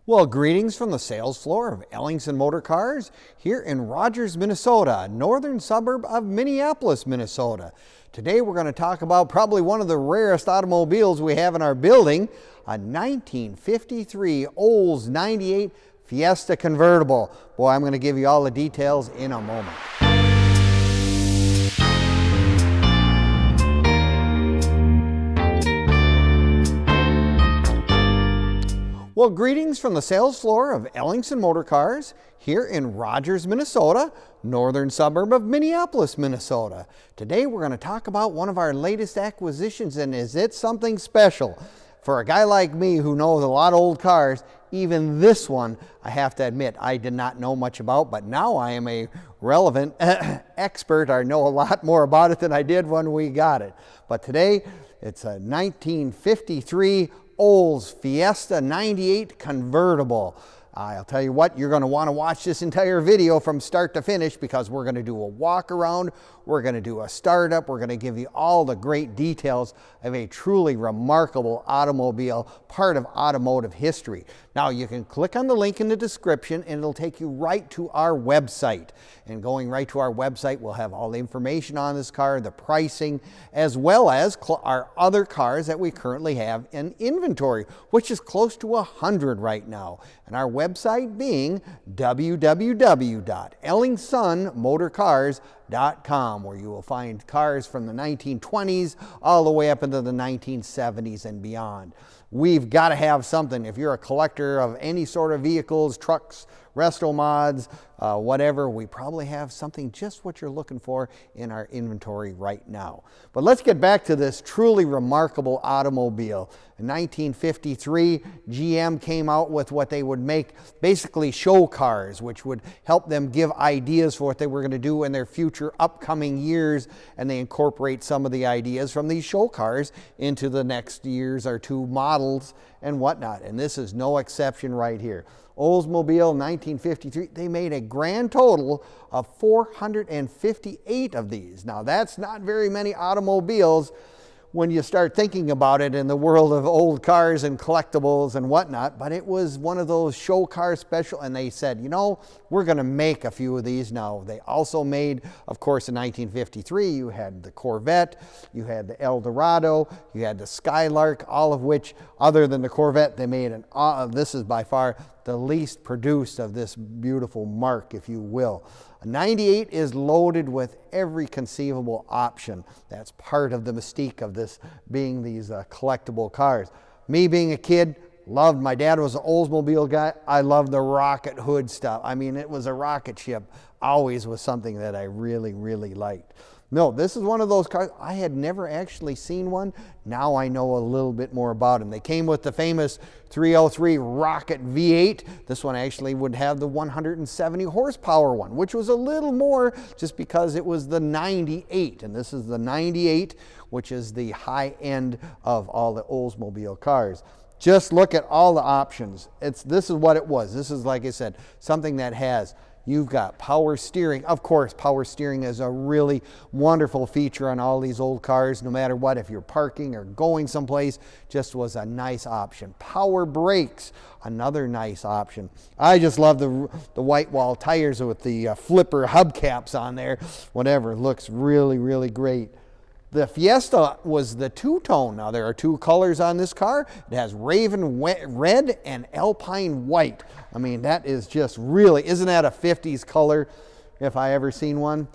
Well, greetings from the sales floor of Ellingson Motorcars here in Rogers, Minnesota, a northern suburb of Minneapolis, Minnesota. Today we're going to talk about probably one of the rarest automobiles we have in our building, a 1953 Olds 98 Fiesta Convertible. Boy, I'm going to give you all the details in a moment. Well, greetings from the sales floor of Ellingson Motorcars here in Rogers, Minnesota, northern suburb of Minneapolis, Minnesota. Today we're going to talk about one of our latest acquisitions, and is it something special? For a guy like me who knows a lot of old cars, even this one, I have to admit, I did not know much about, but now I am a relevant expert. I know a lot more about it than I did when we got it. But today, it's a 1953 Olds Fiesta 98 Convertible. I'll tell you what, you're going to want to watch this entire video from start to finish, because we're going to do a walk around, we're going to do a startup, we're going to give you all the great details of a truly remarkable automobile, part of automotive history. Now you can click on the link in the description and it'll take you right to our website. And going right to our website, we'll have all the information on this car, the pricing, as well as our other cars that we currently have in inventory, which is close to 100 right now. And our website being www.ellingsonmotorcars.com, where you will find cars from the 1920s all the way up into the 1970s and beyond. We've got to have something. If you're a collector of any sort of vehicles, trucks, resto mods, whatever, we probably have something just what you're looking for in our inventory right now. But let's get back to this truly remarkable automobile. In 1953, GM came out with what they would make basically show cars, which would help them give ideas for what they were going to do in their future upcoming years, and they incorporate some of the ideas from these show cars into the next years or two models and whatnot. And this is no exception right here. Oldsmobile 1953, they made a grand total of 458 of these. Now that's not very many automobiles when you start thinking about it in the world of old cars and collectibles and whatnot, but it was one of those show car special, and they said, you know, we're going to make a few of these now. They also made, of course, in 1953, you had the Corvette, you had the Eldorado, you had the Skylark, all of which, other than the Corvette, they made an, this is by far the least produced of this beautiful mark, if you will. A 98 is loaded with every conceivable option. That's part of the mystique of this being these collectible cars. Me being a kid, loved, my dad was an Oldsmobile guy. I loved the rocket hood stuff. I mean, it was a rocket ship. Always was something that I really, really liked. No, this is one of those cars. I had never actually seen one. Now I know a little bit more about them. They came with the famous 303 Rocket V8. This one actually would have the 170 horsepower one, which was a little more just because it was the 98. And this is the 98, which is the high end of all the Oldsmobile cars. Just look at all the options. This is what it was. This is, like I said, something that has, you've got power steering. Of course, power steering is a really wonderful feature on all these old cars, no matter what. If you're parking or going someplace, just was a nice option. Power brakes, another nice option. I just love the white wall tires with the flipper hubcaps on there. Whatever, looks really, really great. The Fiesta was the two-tone. Now there are two colors on this car. It has Raven Red and Alpine White. I mean, that is just really, isn't that a 50s color if I ever seen one?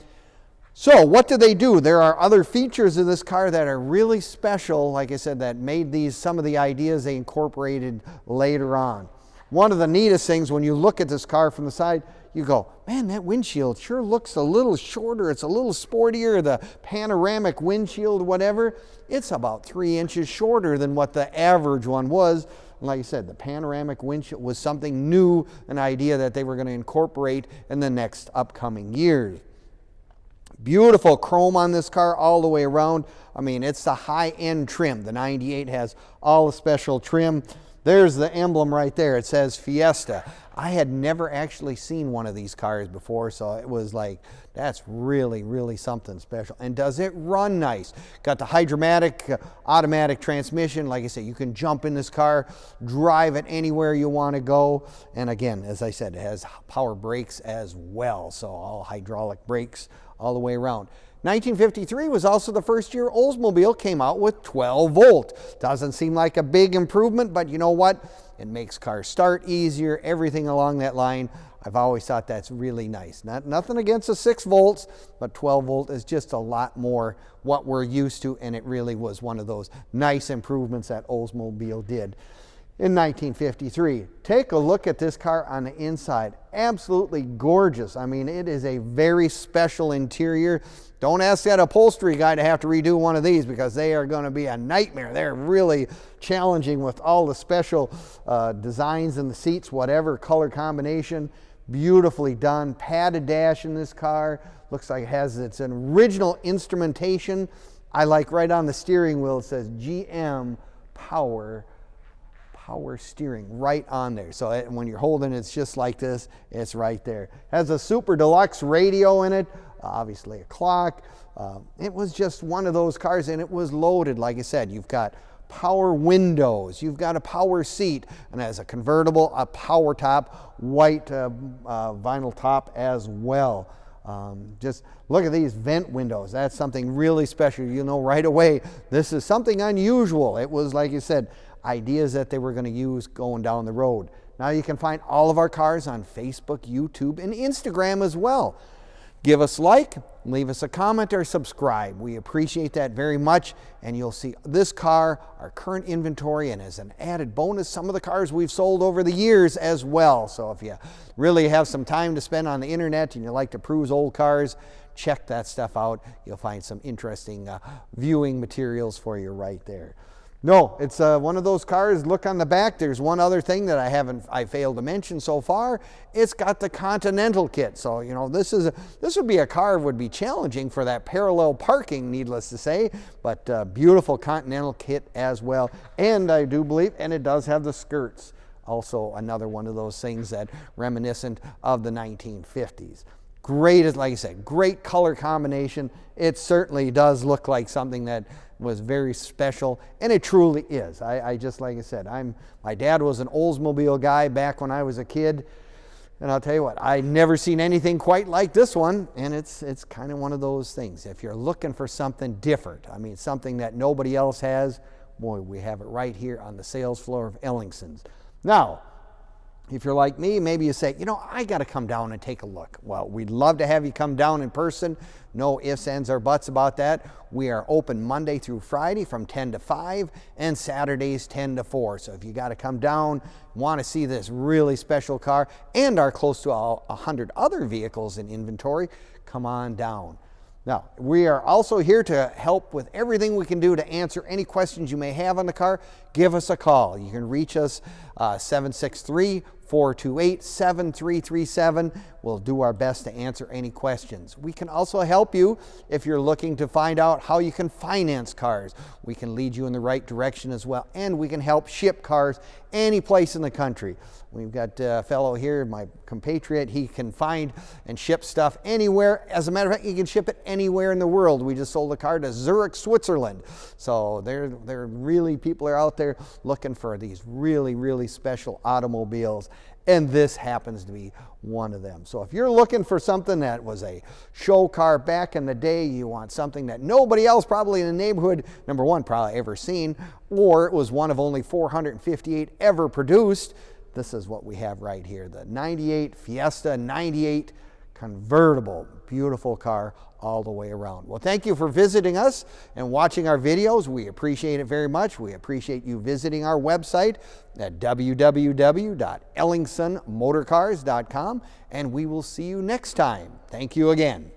So what do they do? There are other features of this car that are really special, like I said, that made these some of the ideas they incorporated later on. One of the neatest things when you look at this car from the side, you go, man, that windshield sure looks a little shorter. It's a little sportier. The panoramic windshield, whatever, it's about 3 inches shorter than what the average one was. Like I said, the panoramic windshield was something new, an idea that they were going to incorporate in the next upcoming years. Beautiful chrome on this car all the way around. I mean, it's the high-end trim. The 98 has all the special trim. There's the emblem right there. It says Fiesta. I had never actually seen one of these cars before, so it was like, that's really, really something special. And does it run nice? Got the Hydra-Matic Automatic Transmission. Like I said, you can jump in this car, drive it anywhere you want to go. And again, as I said, it has power brakes as well, so all hydraulic brakes all the way around. 1953 was also the first year Oldsmobile came out with 12 volt. Doesn't seem like a big improvement, but you know what? It makes cars start easier, everything along that line. I've always thought that's really nice. Nothing against the 6 volts, but 12 volt is just a lot more what we're used to, and it really was one of those nice improvements that Oldsmobile did in 1953. Take a look at this car on the inside. Absolutely gorgeous. I mean, it is a very special interior. Don't ask that upholstery guy to have to redo one of these, because they are going to be a nightmare. They're really challenging with all the special designs in the seats, whatever color combination. Beautifully done. Padded dash in this car. Looks like it has its original instrumentation. I like right on the steering wheel it says GM Power steering right on there. So when you're holding it, it's just like this. It's right there. Has a Super Deluxe radio in it. Obviously a clock. It was just one of those cars, and it was loaded. Like I said, you've got power windows, you've got a power seat, and as a convertible, a power top, white vinyl top as well. Just look at these vent windows. That's something really special. You know right away this is something unusual. It was, like you said, ideas that they were going to use going down the road. Now you can find all of our cars on Facebook, YouTube, and Instagram as well. Give us a like, leave us a comment, or subscribe. We appreciate that very much, and you'll see this car, our current inventory, and as an added bonus, some of the cars we've sold over the years as well. So if you really have some time to spend on the internet and you like to peruse old cars, check that stuff out. You'll find some interesting viewing materials for you right there. No, it's one of those cars. Look on the back. There's one other thing that I failed to mention so far. It's got the Continental kit. So, you know, this would be a car that would be challenging for that parallel parking, needless to say, but beautiful Continental kit as well. And I do believe, and it does have the skirts. Also another one of those things that reminiscent of the 1950s. Great, like I said, great color combination. It certainly does look like something that was very special, and it truly is. I just, like I said, my dad was an Oldsmobile guy back when I was a kid, and I'll tell you what, I've never seen anything quite like this one, and it's kind of one of those things. If you're looking for something different, I mean something that nobody else has, boy, we have it right here on the sales floor of Ellingson's. Now, if you're like me, maybe you say, you know, I got to come down and take a look. Well, we'd love to have you come down in person. No ifs, ands, or buts about that. We are open Monday through Friday from 10 to 5 and Saturdays 10 to 4. So if you got to come down, want to see this really special car and our close to 100 other vehicles in inventory, come on down. Now, we are also here to help with everything we can do to answer any questions you may have on the car. Give us a call. You can reach us 763-428-7337. We'll do our best to answer any questions. We can also help you if you're looking to find out how you can finance cars. We can lead you in the right direction as well, and we can help ship cars any place in the country. We've got a fellow here, my compatriot. He can find and ship stuff anywhere. As a matter of fact, he can ship it anywhere in the world. We just sold a car to Zurich, Switzerland. So they're really, people are out there looking for these really, really special automobiles, and this happens to be one of them. So if you're looking for something that was a show car back in the day, you want something that nobody else probably in the neighborhood, number one, probably ever seen, or it was one of only 458 ever produced, this is what we have right here, the 98 Fiesta 98 Convertible. Beautiful car all the way around. Well, thank you for visiting us and watching our videos. We appreciate it very much. We appreciate you visiting our website at www.ellingsonmotorcars.com, and we will see you next time. Thank you again.